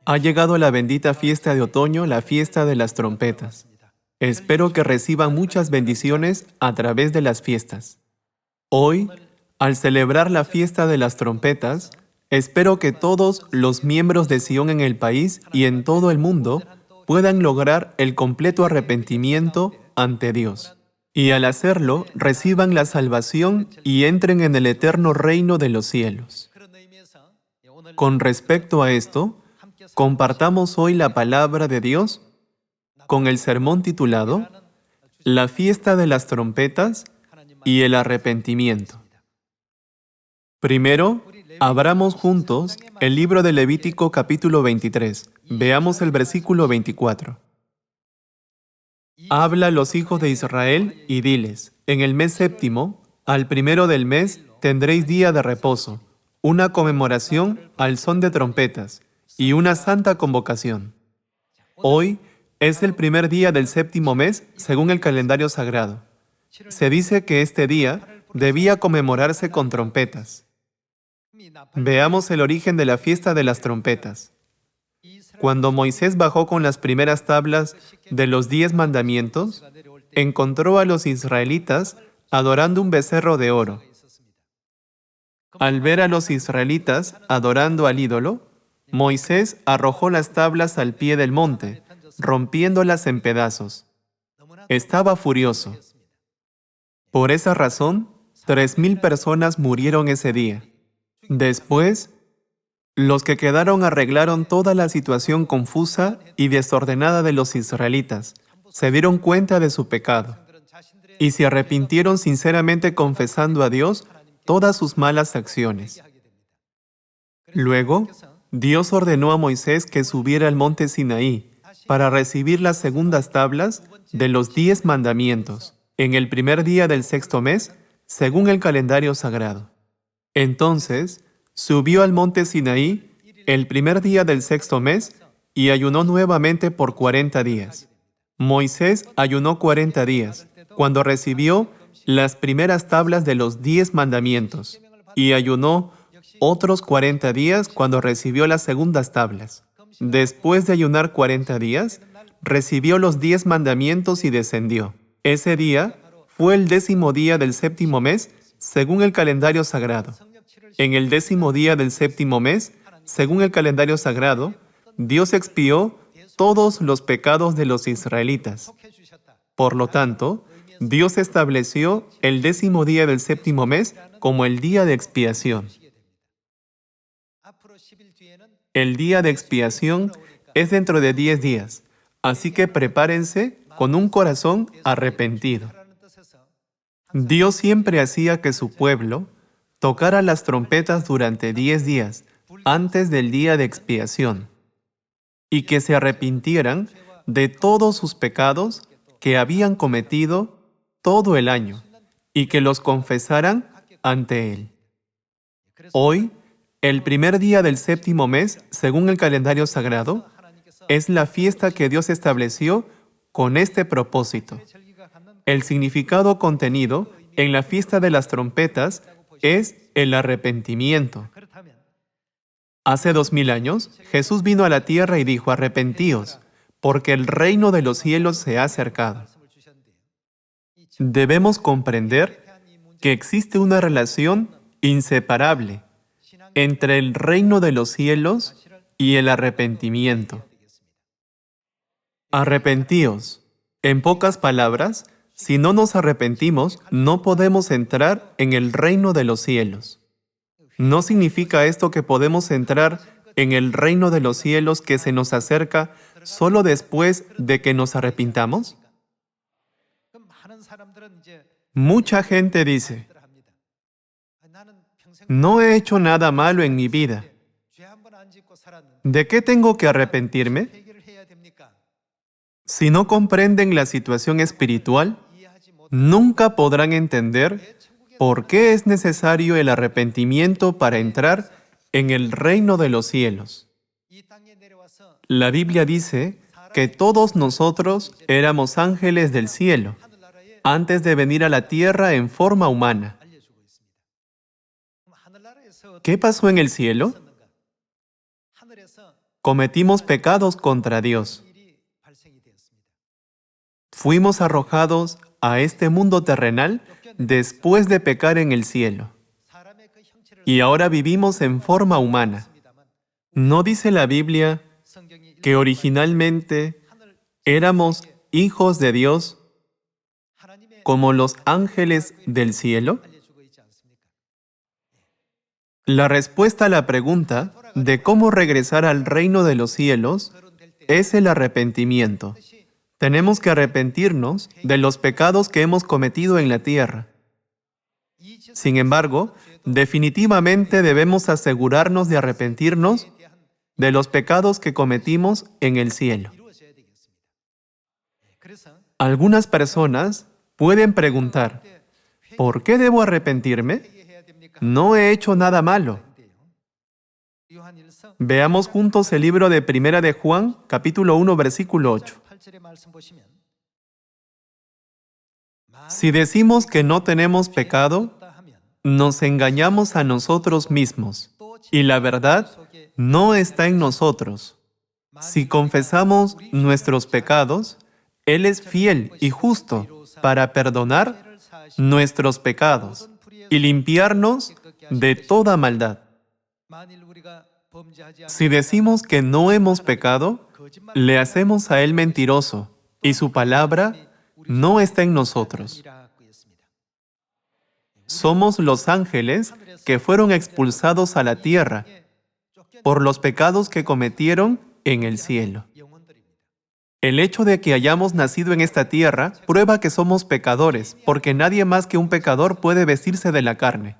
Ha llegado la bendita fiesta de otoño, la fiesta de las trompetas. Espero que reciban muchas bendiciones a través de las fiestas. Hoy, al celebrar la fiesta de las trompetas, espero que todos los miembros de Sion en el país y en todo el mundo puedan lograr el completo arrepentimiento ante Dios. Y al hacerlo, reciban la salvación y entren en el eterno reino de los cielos. Con respecto a esto, compartamos hoy la palabra de Dios con el sermón titulado La fiesta de las trompetas y el arrepentimiento. Primero, abramos juntos el libro de Levítico capítulo 23. Veamos el versículo 24. Habla a los hijos de Israel y diles, en el mes séptimo, al primero del mes, tendréis día de reposo, una conmemoración al son de trompetas y una santa convocación. Hoy es el primer día del séptimo mes según el calendario sagrado. Se dice que este día debía conmemorarse con trompetas. Veamos el origen de la fiesta de las trompetas. Cuando Moisés bajó con las primeras tablas de los 10 mandamientos, encontró a los israelitas adorando un becerro de oro. Al ver a los israelitas adorando al ídolo, Moisés arrojó las tablas al pie del monte, rompiéndolas en pedazos. Estaba furioso. Por esa razón, 3,000 personas murieron ese día. Después, los que quedaron arreglaron toda la situación confusa y desordenada de los israelitas, se dieron cuenta de su pecado y se arrepintieron sinceramente confesando a Dios todas sus malas acciones. Luego, Dios ordenó a Moisés que subiera al monte Sinaí para recibir las segundas tablas de los 10 mandamientos en el primer día del sexto mes, según el calendario sagrado. Entonces, subió al monte Sinaí el primer día del sexto mes y ayunó nuevamente por 40 días. Moisés ayunó 40 días cuando recibió las primeras tablas de los 10 mandamientos y ayunó otros 40 días cuando recibió las segundas tablas. Después de ayunar 40 días, recibió los 10 mandamientos y descendió. Ese día fue el 10º día del séptimo mes, según el calendario sagrado. En el 10º día del séptimo mes, según el calendario sagrado, Dios expió todos los pecados de los israelitas. Por lo tanto, Dios estableció el 10º día del séptimo mes como el día de expiación. El día de expiación es dentro de 10 días, así que prepárense con un corazón arrepentido. Dios siempre hacía que su pueblo tocara las trompetas durante 10 días antes del día de expiación y que se arrepintieran de todos sus pecados que habían cometido todo el año y que los confesaran ante Él. Hoy, el primer día del séptimo mes, según el calendario sagrado, es la fiesta que Dios estableció con este propósito. El significado contenido en la fiesta de las trompetas es el arrepentimiento. Hace 2000 años, Jesús vino a la tierra y dijo: arrepentíos, porque el reino de los cielos se ha acercado. Debemos comprender que existe una relación inseparable entre el reino de los cielos y el arrepentimiento. Arrepentíos. En pocas palabras, si no nos arrepentimos, no podemos entrar en el reino de los cielos. ¿No significa esto que podemos entrar en el reino de los cielos que se nos acerca solo después de que nos arrepintamos? Mucha gente dice: no he hecho nada malo en mi vida. ¿De qué tengo que arrepentirme? Si no comprenden la situación espiritual, nunca podrán entender por qué es necesario el arrepentimiento para entrar en el reino de los cielos. La Biblia dice que todos nosotros éramos ángeles del cielo antes de venir a la tierra en forma humana. ¿Qué pasó en el cielo? cometimos pecados contra Dios. Fuimos arrojados a este mundo terrenal después de pecar en el cielo. Y ahora vivimos en forma humana. ¿No dice la Biblia que originalmente éramos hijos de Dios como los ángeles del cielo? La respuesta a la pregunta de cómo regresar al reino de los cielos es el arrepentimiento. Tenemos que arrepentirnos de los pecados que hemos cometido en la tierra. Sin embargo, definitivamente debemos asegurarnos de arrepentirnos de los pecados que cometimos en el cielo. Algunas personas pueden preguntar, ¿por qué debo arrepentirme? No he hecho nada malo. Veamos juntos el libro de Primera de Juan, capítulo 1, versículo 8. Si decimos que no tenemos pecado, nos engañamos a nosotros mismos, y la verdad no está en nosotros. Si confesamos nuestros pecados, Él es fiel y justo para perdonar nuestros pecados y limpiarnos de toda maldad. Si decimos que no hemos pecado, le hacemos a Él mentiroso, y su palabra no está en nosotros. Somos los ángeles que fueron expulsados a la tierra por los pecados que cometieron en el cielo. El hecho de que hayamos nacido en esta tierra prueba que somos pecadores, porque nadie más que un pecador puede vestirse de la carne.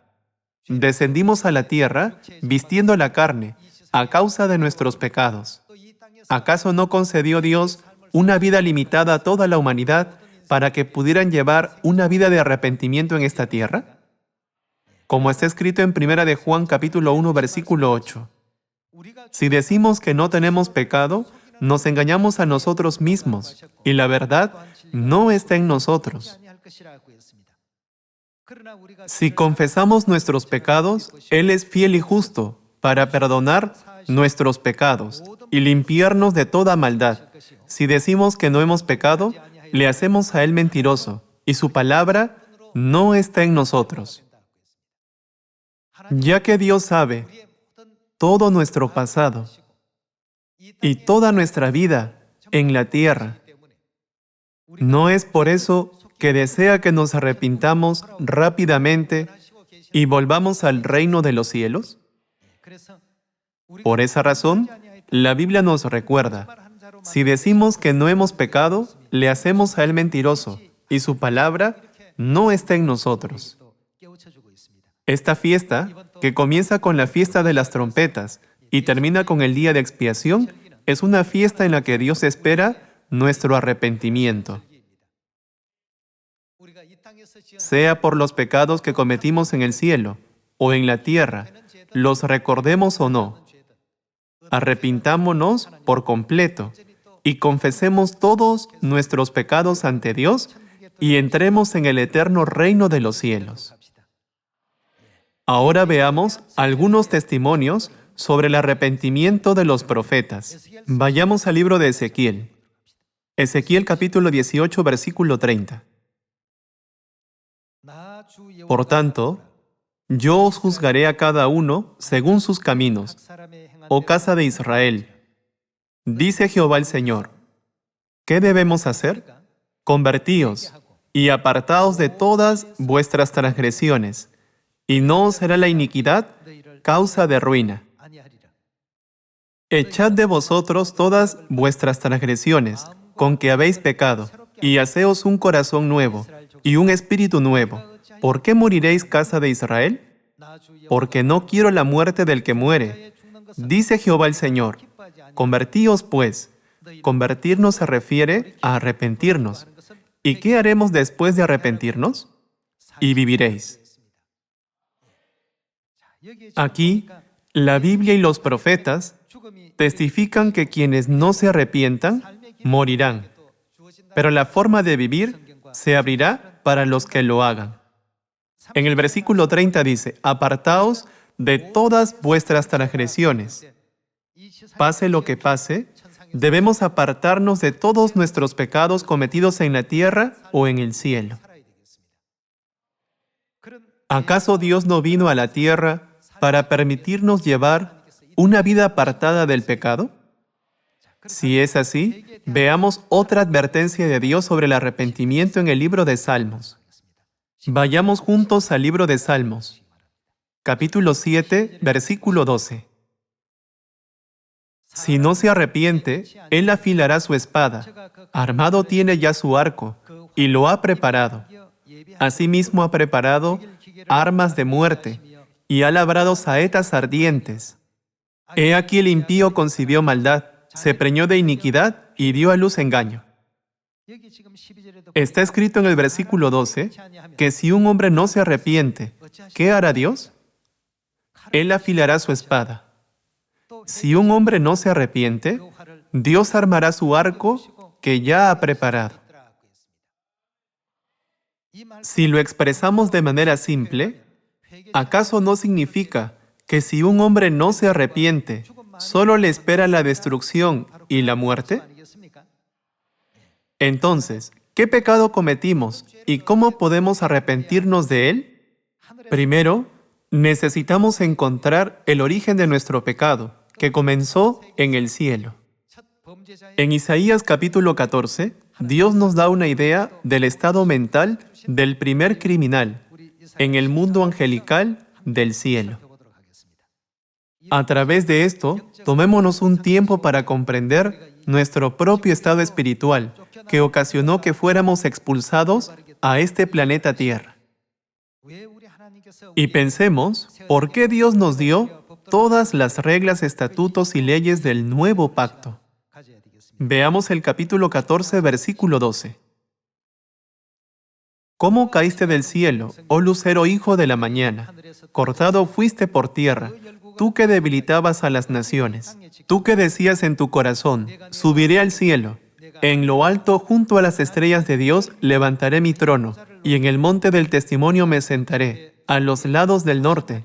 Descendimos a la tierra vistiendo la carne a causa de nuestros pecados. ¿Acaso no concedió Dios una vida limitada a toda la humanidad para que pudieran llevar una vida de arrepentimiento en esta tierra? Como está escrito en Primera de Juan capítulo 1 versículo 8. Si decimos que no tenemos pecado, nos engañamos a nosotros mismos, y la verdad no está en nosotros. Si confesamos nuestros pecados, Él es fiel y justo para perdonar nuestros pecados y limpiarnos de toda maldad. Si decimos que no hemos pecado, le hacemos a Él mentiroso, y su palabra no está en nosotros. Ya que Dios sabe todo nuestro pasado y toda nuestra vida en la tierra, ¿no es por eso que desea que nos arrepintamos rápidamente y volvamos al reino de los cielos? Por esa razón, la Biblia nos recuerda, si decimos que no hemos pecado, le hacemos a Él mentiroso, y su palabra no está en nosotros. Esta fiesta, que comienza con la fiesta de las trompetas y termina con el día de expiación, es una fiesta en la que Dios espera nuestro arrepentimiento. Sea por los pecados que cometimos en el cielo o en la tierra, los recordemos o no, arrepintámonos por completo y confesemos todos nuestros pecados ante Dios y entremos en el eterno reino de los cielos. Ahora veamos algunos testimonios sobre el arrepentimiento de los profetas. Vayamos al libro de Ezequiel. Ezequiel capítulo 18, versículo 30. Por tanto, yo os juzgaré a cada uno según sus caminos, oh casa de Israel. Dice Jehová el Señor, ¿qué debemos hacer? Convertíos y apartaos de todas vuestras transgresiones, y no os será la iniquidad causa de ruina. Echad de vosotros todas vuestras transgresiones, con que habéis pecado, y haceos un corazón nuevo, y un espíritu nuevo. ¿Por qué moriréis, casa de Israel? Porque no quiero la muerte del que muere. Dice Jehová el Señor, convertíos pues. Convertirnos se refiere a arrepentirnos. ¿Y qué haremos después de arrepentirnos? Y viviréis. Aquí, la Biblia y los profetas testifican que quienes no se arrepientan, morirán. Pero la forma de vivir se abrirá para los que lo hagan. En el versículo 30 dice, apartaos de todas vuestras transgresiones. Pase lo que pase, debemos apartarnos de todos nuestros pecados cometidos en la tierra o en el cielo. ¿Acaso Dios no vino a la tierra para permitirnos llevar una vida apartada del pecado? Si es así, veamos otra advertencia de Dios sobre el arrepentimiento en el libro de Salmos. Vayamos juntos al libro de Salmos, capítulo 7, versículo 12. Si no se arrepiente, él afilará su espada, armado tiene ya su arco, y lo ha preparado. Asimismo ha preparado armas de muerte, y ha labrado saetas ardientes. He aquí el impío concibió maldad, se preñó de iniquidad y dio a luz engaño. Está escrito en el versículo 12 que si un hombre no se arrepiente, ¿qué hará Dios? Él afilará su espada. Si un hombre no se arrepiente, Dios armará su arco que ya ha preparado. Si lo expresamos de manera simple, ¿acaso no significa que si un hombre no se arrepiente, solo le espera la destrucción y la muerte? Entonces, ¿qué pecado cometimos y cómo podemos arrepentirnos de él? Primero, necesitamos encontrar el origen de nuestro pecado, que comenzó en el cielo. En Isaías capítulo 14, Dios nos da una idea del estado mental del primer criminal en el mundo angelical del cielo. A través de esto, tomémonos un tiempo para comprender nuestro propio estado espiritual, que ocasionó que fuéramos expulsados a este planeta Tierra. Y pensemos, ¿por qué Dios nos dio todas las reglas, estatutos y leyes del nuevo pacto? Veamos el capítulo 14, versículo 12. ¿Cómo caíste del cielo, oh lucero hijo de la mañana? Cortado fuiste por tierra, tú que debilitabas a las naciones. Tú que decías en tu corazón, subiré al cielo. En lo alto, junto a las estrellas de Dios, levantaré mi trono, y en el monte del testimonio me sentaré, a los lados del norte.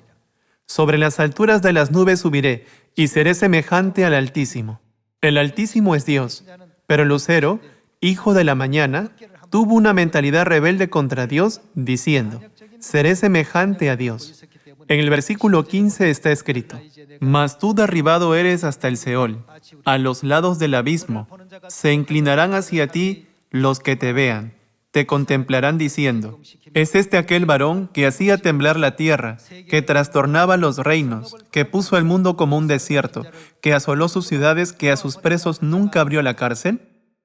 Sobre las alturas de las nubes subiré, y seré semejante al Altísimo. El Altísimo es Dios, pero el lucero, hijo de la mañana, tuvo una mentalidad rebelde contra Dios, diciendo, seré semejante a Dios. En el versículo 15 está escrito, mas tú derribado eres hasta el Seol, a los lados del abismo. Se inclinarán hacia ti los que te vean, te contemplarán diciendo, ¿es este aquel varón que hacía temblar la tierra, que trastornaba los reinos, que puso el mundo como un desierto, que asoló sus ciudades, que a sus presos nunca abrió la cárcel?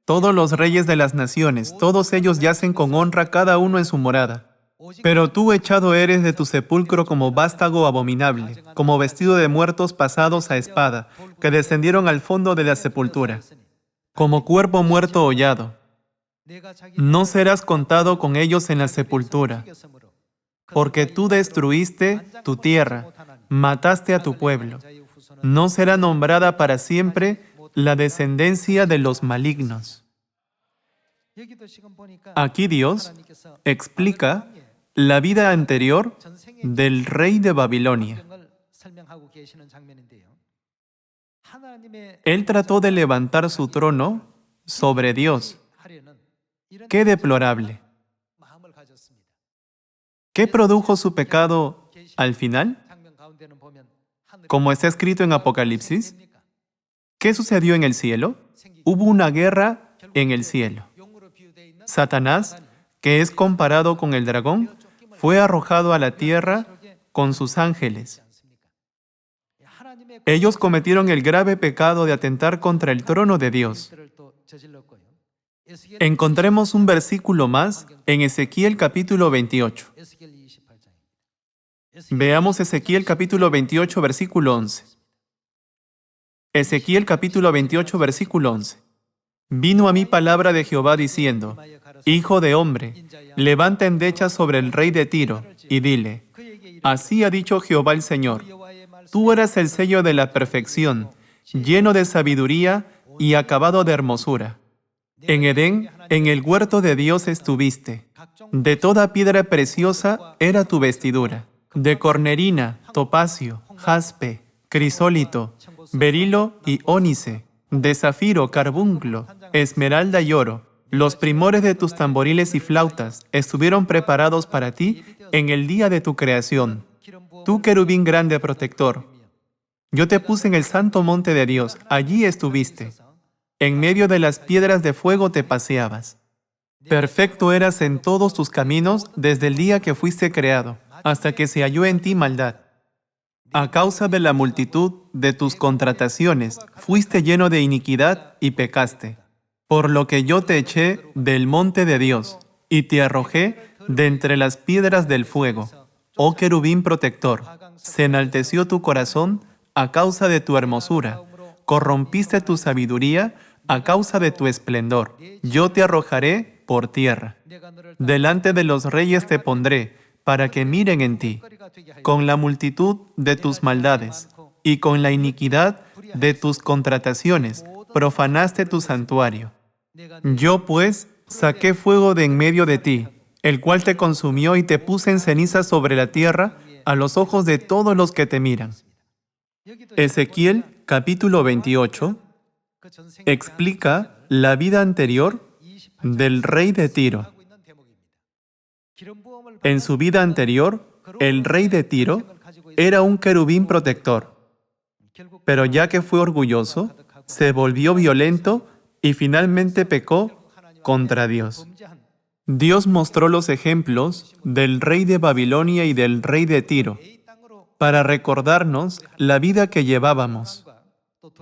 Todos los reyes de las naciones, todos ellos yacen con honra cada uno en su morada. Pero tú echado eres de tu sepulcro como vástago abominable, como vestido de muertos pasados a espada, que descendieron al fondo de la sepultura, como cuerpo muerto hollado. No serás contado con ellos en la sepultura, porque tú destruiste tu tierra, mataste a tu pueblo. No será nombrada para siempre la descendencia de los malignos. Aquí Dios explica la vida anterior del rey de Babilonia. Él trató de levantar su trono sobre Dios. ¡Qué deplorable! ¿Qué produjo su pecado al final? Como está escrito en Apocalipsis, ¿qué sucedió en el cielo? Hubo una guerra en el cielo. Satanás, que es comparado con el dragón, fue arrojado a la tierra con sus ángeles. Ellos cometieron el grave pecado de atentar contra el trono de Dios. Encontremos un versículo más en Ezequiel capítulo 28. Veamos Ezequiel capítulo 28, versículo 11. Ezequiel capítulo 28, versículo 11. Vino a mí palabra de Jehová diciendo, Hijo de hombre, levanta endechas sobre el rey de Tiro, y dile, así ha dicho Jehová el Señor, tú eras el sello de la perfección, lleno de sabiduría y acabado de hermosura. En Edén, en el huerto de Dios estuviste. De toda piedra preciosa era tu vestidura, de cornerina, topacio, jaspe, crisólito, berilo y ónice, de zafiro, carbunclo, esmeralda y oro. Los primores de tus tamboriles y flautas estuvieron preparados para ti en el día de tu creación. Tú, querubín grande protector, yo te puse en el santo monte de Dios, allí estuviste. En medio de las piedras de fuego te paseabas. Perfecto eras en todos tus caminos desde el día que fuiste creado, hasta que se halló en ti maldad. A causa de la multitud de tus contrataciones, fuiste lleno de iniquidad y pecaste. Por lo que yo te eché del monte de Dios, y te arrojé de entre las piedras del fuego. Oh querubín protector, se enalteció tu corazón a causa de tu hermosura. Corrompiste tu sabiduría a causa de tu esplendor. Yo te arrojaré por tierra. Delante de los reyes te pondré, para que miren en ti. Con la multitud de tus maldades y con la iniquidad de tus contrataciones, profanaste tu santuario. Yo, pues, saqué fuego de en medio de ti, el cual te consumió y te puse en ceniza sobre la tierra a los ojos de todos los que te miran. Ezequiel, capítulo 28, explica la vida anterior del rey de Tiro. En su vida anterior, el rey de Tiro era un querubín protector, pero ya que fue orgulloso, se volvió violento y finalmente pecó contra Dios. Dios mostró los ejemplos del rey de Babilonia y del rey de Tiro para recordarnos la vida que llevábamos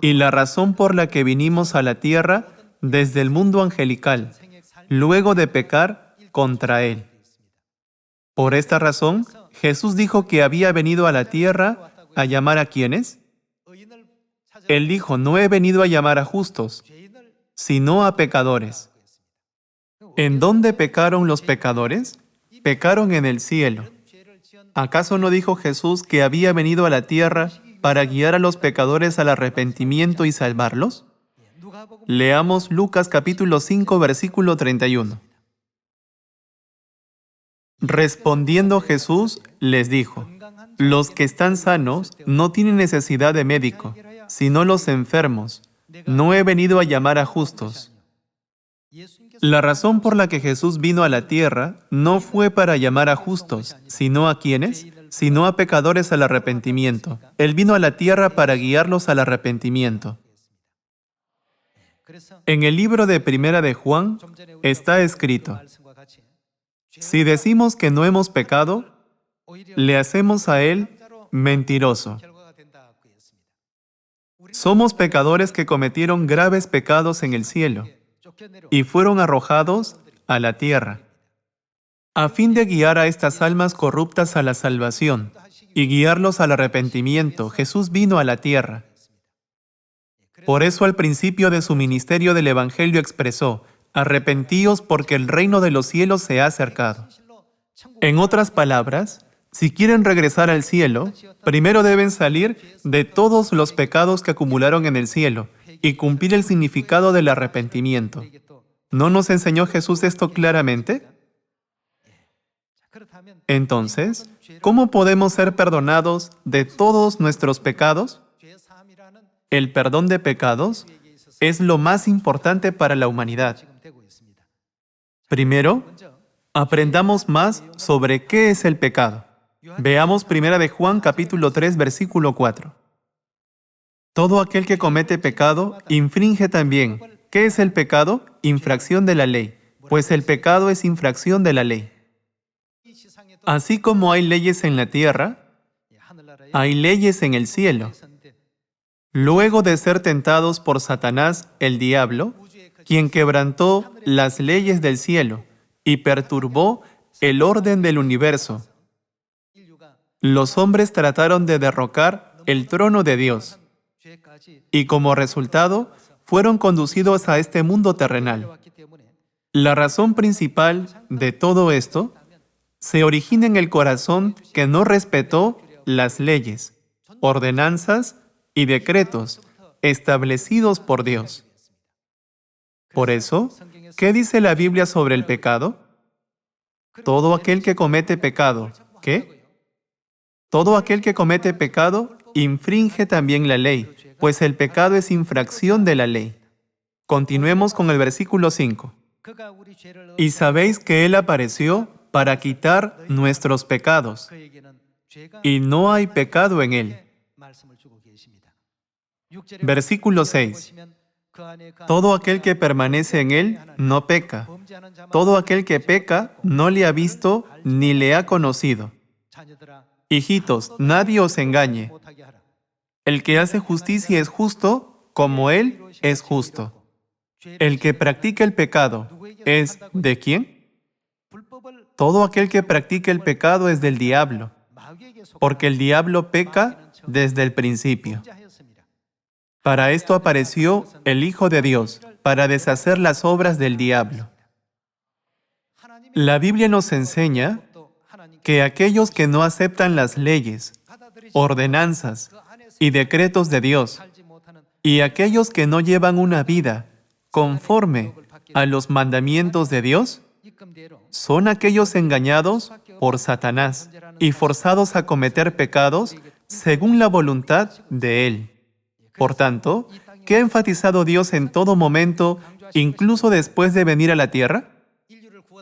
y la razón por la que vinimos a la tierra desde el mundo angelical, luego de pecar contra él. Por esta razón, Jesús dijo que había venido a la tierra a llamar a ¿quiénes? Él dijo, no he venido a llamar a justos, sino a pecadores. ¿En dónde pecaron los pecadores? Pecaron en el cielo. ¿Acaso no dijo Jesús que había venido a la tierra para guiar a los pecadores al arrepentimiento y salvarlos? Leamos Lucas capítulo 5, versículo 31. Respondiendo Jesús, les dijo, los que están sanos no tienen necesidad de médico, sino los enfermos. No he venido a llamar a justos. La razón por la que Jesús vino a la tierra no fue para llamar a justos, sino a ¿quiénes? Sino a pecadores al arrepentimiento. Él vino a la tierra para guiarlos al arrepentimiento. En el libro de Primera de Juan está escrito, si decimos que no hemos pecado, le hacemos a Él mentiroso. Somos pecadores que cometieron graves pecados en el cielo y fueron arrojados a la tierra. A fin de guiar a estas almas corruptas a la salvación y guiarlos al arrepentimiento, Jesús vino a la tierra. Por eso al principio de su ministerio del Evangelio expresó, arrepentíos porque el reino de los cielos se ha acercado. En otras palabras, si quieren regresar al cielo, primero deben salir de todos los pecados que acumularon en el cielo y cumplir el significado del arrepentimiento. ¿No nos enseñó Jesús esto claramente? Entonces, ¿cómo podemos ser perdonados de todos nuestros pecados? El perdón de pecados es lo más importante para la humanidad. Primero, aprendamos más sobre qué es el pecado. Veamos 1 de Juan capítulo 3, versículo 4. Todo aquel que comete pecado infringe también. ¿Qué es el pecado? Infracción de la ley, pues el pecado es infracción de la ley. Así como hay leyes en la tierra, hay leyes en el cielo. Luego de ser tentados por Satanás, el diablo, quien quebrantó las leyes del cielo y perturbó el orden del universo, los hombres trataron de derrocar el trono de Dios y como resultado fueron conducidos a este mundo terrenal. La razón principal de todo esto se origina en el corazón que no respetó las leyes, ordenanzas y decretos establecidos por Dios. Por eso, ¿qué dice la Biblia sobre el pecado? Todo aquel que comete pecado, ¿qué? Todo aquel que comete pecado infringe también la ley, pues el pecado es infracción de la ley. Continuemos con el versículo 5. Y sabéis que Él apareció para quitar nuestros pecados, y no hay pecado en Él. Versículo 6. Todo aquel que permanece en Él no peca. Todo aquel que peca no le ha visto ni le ha conocido. Hijitos, nadie os engañe. El que hace justicia es justo como Él es justo. El que practica el pecado es ¿de quién? Todo aquel que practica el pecado es del diablo, porque el diablo peca desde el principio. Para esto apareció el Hijo de Dios, para deshacer las obras del diablo. La Biblia nos enseña que aquellos que no aceptan las leyes, ordenanzas y decretos de Dios, y aquellos que no llevan una vida conforme a los mandamientos de Dios, son aquellos engañados por Satanás y forzados a cometer pecados según la voluntad de Él. Por tanto, ¿qué ha enfatizado Dios en todo momento, incluso después de venir a la tierra?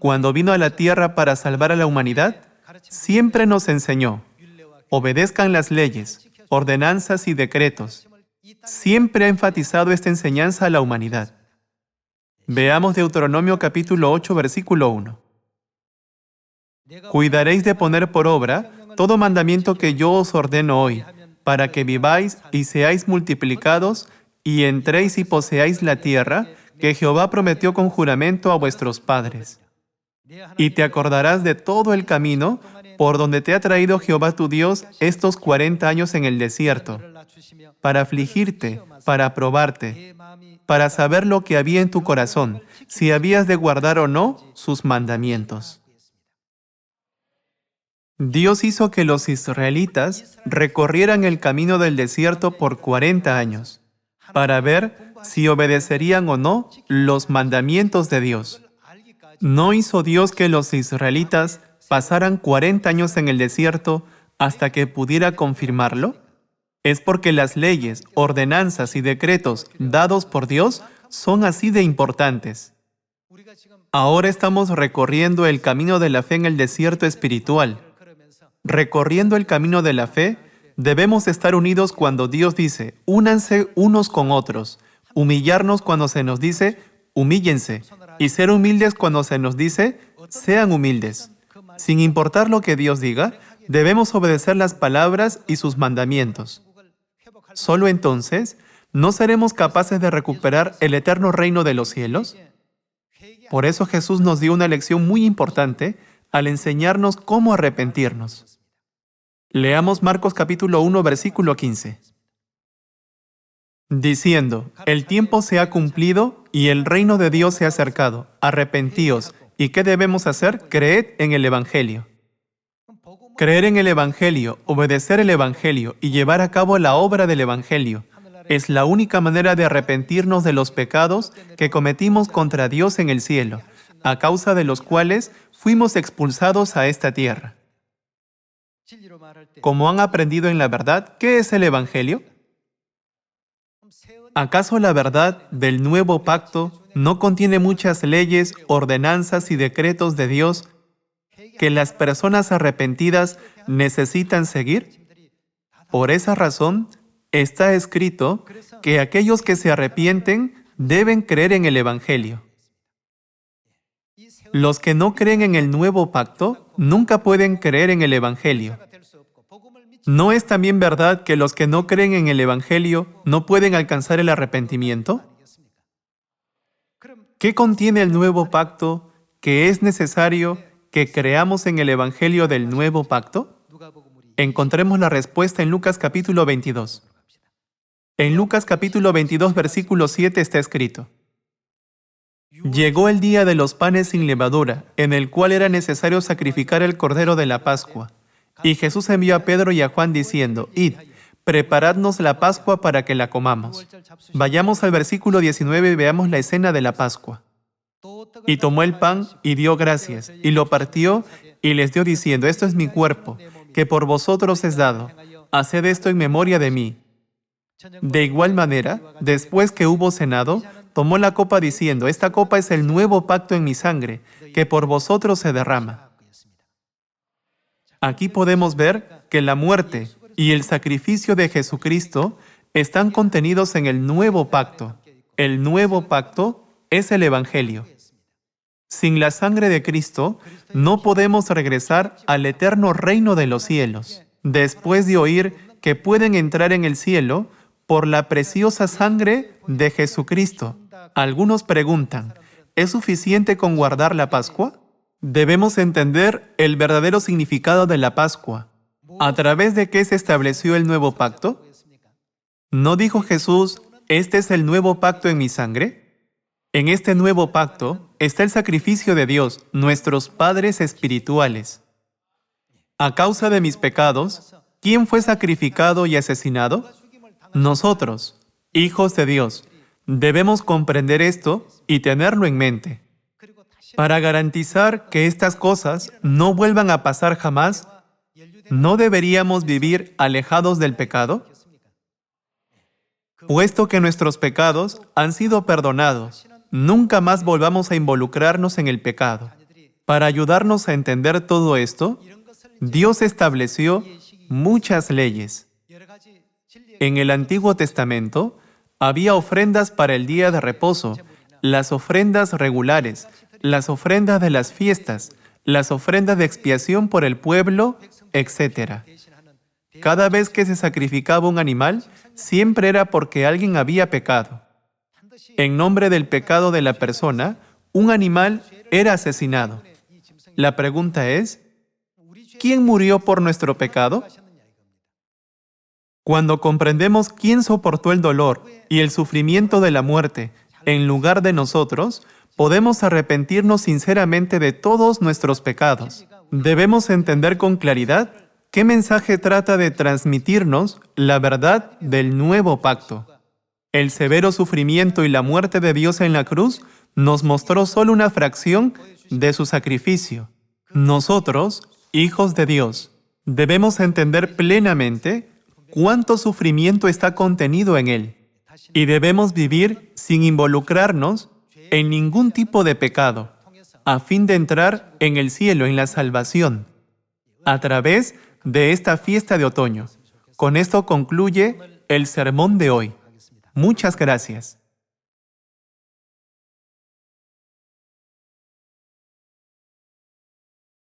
Cuando vino a la tierra para salvar a la humanidad, siempre nos enseñó: obedezcan las leyes, ordenanzas y decretos. Siempre ha enfatizado esta enseñanza a la humanidad. Veamos Deuteronomio capítulo 8, versículo 1. Cuidaréis de poner por obra todo mandamiento que yo os ordeno hoy, para que viváis y seáis multiplicados, y entréis y poseáis la tierra que Jehová prometió con juramento a vuestros padres. Y te acordarás de todo el camino por donde te ha traído Jehová tu Dios estos 40 años en el desierto, para afligirte, para probarte, para saber lo que había en tu corazón, si habías de guardar o no sus mandamientos. Dios hizo que los israelitas recorrieran el camino del desierto por 40 años, para ver si obedecerían o no los mandamientos de Dios. ¿No hizo Dios que los israelitas pasaran 40 años en el desierto hasta que pudiera confirmarlo? Es porque las leyes, ordenanzas y decretos dados por Dios son así de importantes. Ahora estamos recorriendo el camino de la fe en el desierto espiritual. Recorriendo el camino de la fe, debemos estar unidos cuando Dios dice: únanse unos con otros, humillarnos cuando se nos dice: humíllense, y ser humildes cuando se nos dice: sean humildes. Sin importar lo que Dios diga, debemos obedecer las palabras y sus mandamientos. Solo entonces, ¿no seremos capaces de recuperar el eterno reino de los cielos? Por eso Jesús nos dio una lección muy importante al enseñarnos cómo arrepentirnos. Leamos Marcos capítulo 1, versículo 15. Diciendo: el tiempo se ha cumplido y el reino de Dios se ha acercado. Arrepentíos. ¿Y qué debemos hacer? Creed en el Evangelio. Creer en el Evangelio, obedecer el Evangelio y llevar a cabo la obra del Evangelio es la única manera de arrepentirnos de los pecados que cometimos contra Dios en el cielo, a causa de los cuales fuimos expulsados a esta tierra. Como han aprendido en la verdad, ¿qué es el Evangelio? ¿Acaso la verdad del nuevo pacto no contiene muchas leyes, ordenanzas y decretos de Dios que las personas arrepentidas necesitan seguir? Por esa razón, está escrito que aquellos que se arrepienten deben creer en el Evangelio. Los que no creen en el nuevo pacto nunca pueden creer en el Evangelio. ¿No es también verdad que los que no creen en el Evangelio no pueden alcanzar el arrepentimiento? ¿Qué contiene el nuevo pacto que es necesario que creamos en el Evangelio del nuevo pacto? Encontremos la respuesta en Lucas capítulo 22. En Lucas capítulo 22, versículo 7 está escrito: llegó el día de los panes sin levadura, en el cual era necesario sacrificar el cordero de la Pascua. Y Jesús envió a Pedro y a Juan diciendo: id, preparadnos la Pascua para que la comamos. Vayamos al versículo 19 y veamos la escena de la Pascua. Y tomó el pan y dio gracias, y lo partió y les dio diciendo: esto es mi cuerpo, que por vosotros es dado. haced esto en memoria de mí. De igual manera, después que hubo cenado, tomó la copa diciendo, esta copa es el nuevo pacto en mi sangre, que por vosotros se derrama. Aquí podemos ver que la muerte y el sacrificio de Jesucristo están contenidos en el nuevo pacto. El nuevo pacto es el Evangelio. Sin la sangre de Cristo, no podemos regresar al eterno reino de los cielos. Después de oír que pueden entrar en el cielo por la preciosa sangre de Jesucristo, algunos preguntan, ¿es suficiente con guardar la Pascua? Debemos entender el verdadero significado de la Pascua. ¿A través de qué se estableció el nuevo pacto? ¿No dijo Jesús, este es el nuevo pacto en mi sangre? En este nuevo pacto está el sacrificio de Dios, nuestros padres espirituales. A causa de mis pecados, ¿quién fue sacrificado y asesinado? Nosotros, hijos de Dios. Debemos comprender esto y tenerlo en mente. Para garantizar que estas cosas no vuelvan a pasar jamás, ¿no deberíamos vivir alejados del pecado? Puesto que nuestros pecados han sido perdonados, nunca más volvamos a involucrarnos en el pecado. Para ayudarnos a entender todo esto, Dios estableció muchas leyes. En el Antiguo Testamento había ofrendas para el día de reposo, las ofrendas regulares, las ofrendas de las fiestas, las ofrendas de expiación por el pueblo, etc. Cada vez que se sacrificaba un animal, siempre era porque alguien había pecado. En nombre del pecado de la persona, un animal era asesinado. La pregunta es, ¿quién murió por nuestro pecado? Cuando comprendemos quién soportó el dolor y el sufrimiento de la muerte en lugar de nosotros, podemos arrepentirnos sinceramente de todos nuestros pecados. Debemos entender con claridad qué mensaje trata de transmitirnos la verdad del nuevo pacto. El severo sufrimiento y la muerte de Dios en la cruz nos mostró solo una fracción de su sacrificio. Nosotros, hijos de Dios, debemos entender plenamente cuánto sufrimiento está contenido en él y debemos vivir sin involucrarnos en ningún tipo de pecado, a fin de entrar en el cielo, en la salvación, a través de esta fiesta de otoño. Con esto concluye el sermón de hoy. Muchas gracias.